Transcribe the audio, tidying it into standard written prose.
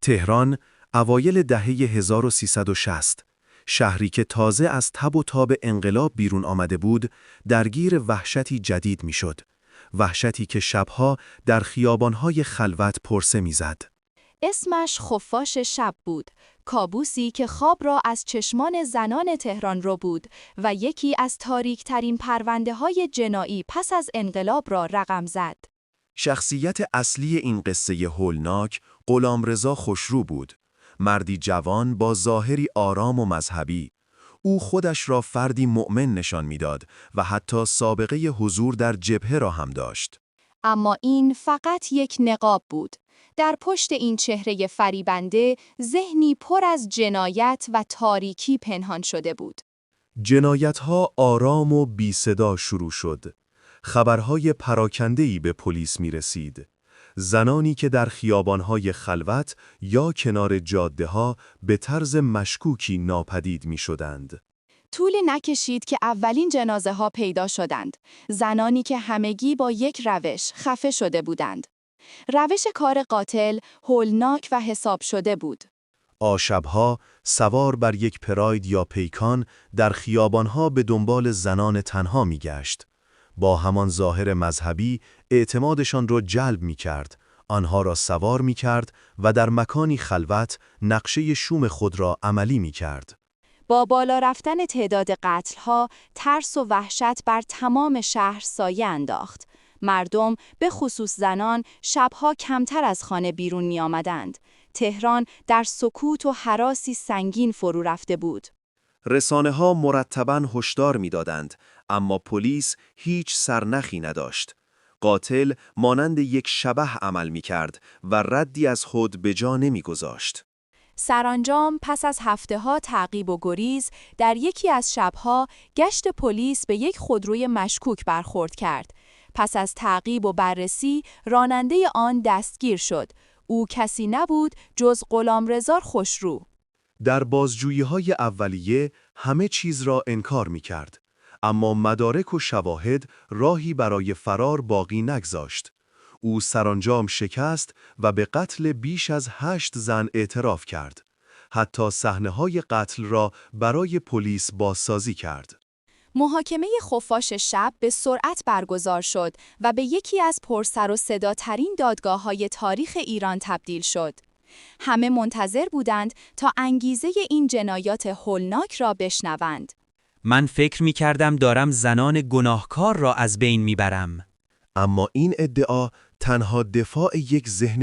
تهران، اوایل دهه 1360، شهری که تازه از تب و تاب انقلاب بیرون آمده بود، درگیر وحشتی جدید میشد. وحشتی که شبها در خیابانهای خلوت پرسه میزد. اسمش خفاش شب بود، کابوسی که خواب را از چشمان زنان تهران رو بود و یکی از تاریک‌ترین پرونده‌های جنایی پس از انقلاب را رقم زد. شخصیت اصلی این قصه هولناک غلامرضا خوشرو بود. مردی جوان با ظاهری آرام و مذهبی. او خودش را فردی مؤمن نشان میداد و حتی سابقه حضور در جبهه را هم داشت. اما این فقط یک نقاب بود. در پشت این چهره فریبنده، ذهنی پر از جنایت و تاریکی پنهان شده بود. جنایت‌ها آرام و بی صدا شروع شد. خبرهای پراکنده‌ای به پلیس می رسید. زنانی که در خیابانهای خلوت یا کنار جاده‌ها به طرز مشکوکی ناپدید می شدند. طولی نکشید که اولین جنازه ها پیدا شدند. زنانی که همگی با یک روش خفه شده بودند. روش کار قاتل هولناک و حساب شده بود. شبها سوار بر یک پراید یا پیکان در خیابانها به دنبال زنان تنها می گشت. با همان ظاهر مذهبی اعتمادشان را جلب می کرد. آنها را سوار می کرد و در مکانی خلوت نقشه شوم خود را عملی می کرد. با بالا رفتن تعداد قتل‌ها، ترس و وحشت بر تمام شهر سایه انداخت. مردم، به خصوص زنان، شبها کمتر از خانه بیرون می آمدند. تهران در سکوت و هراسی سنگین فرو رفته بود. رسانه‌ها مرتباً هشدار می‌دادند، اما پلیس هیچ سرنخی نداشت. قاتل مانند یک شبح عمل می‌کرد و ردی از خود به جا نمی‌گذاشت. سرانجام پس از هفته‌ها تعقیب و گریز، در یکی از شبها گشت پلیس به یک خودروی مشکوک برخورد کرد. پس از تعقیب و بررسی، راننده آن دستگیر شد. او کسی نبود جز غلامرضا خوشرو. در بازجویی‌های اولیه همه چیز را انکار می‌کرد، اما مدارک و شواهد راهی برای فرار باقی نگذاشت. او سرانجام شکست و به قتل بیش از 8 زن اعتراف کرد. حتی صحنه‌های قتل را برای پلیس بازسازی کرد. محاکمه خفاش شب به سرعت برگزار شد و به یکی از پرسر و صداترین دادگاه‌های تاریخ ایران تبدیل شد. همه منتظر بودند تا انگیزه این جنایات هولناک را بشنوند. من فکر می‌کردم دارم زنان گناهکار را از بین میبرم. اما این ادعا تنها دفاع یک ذهن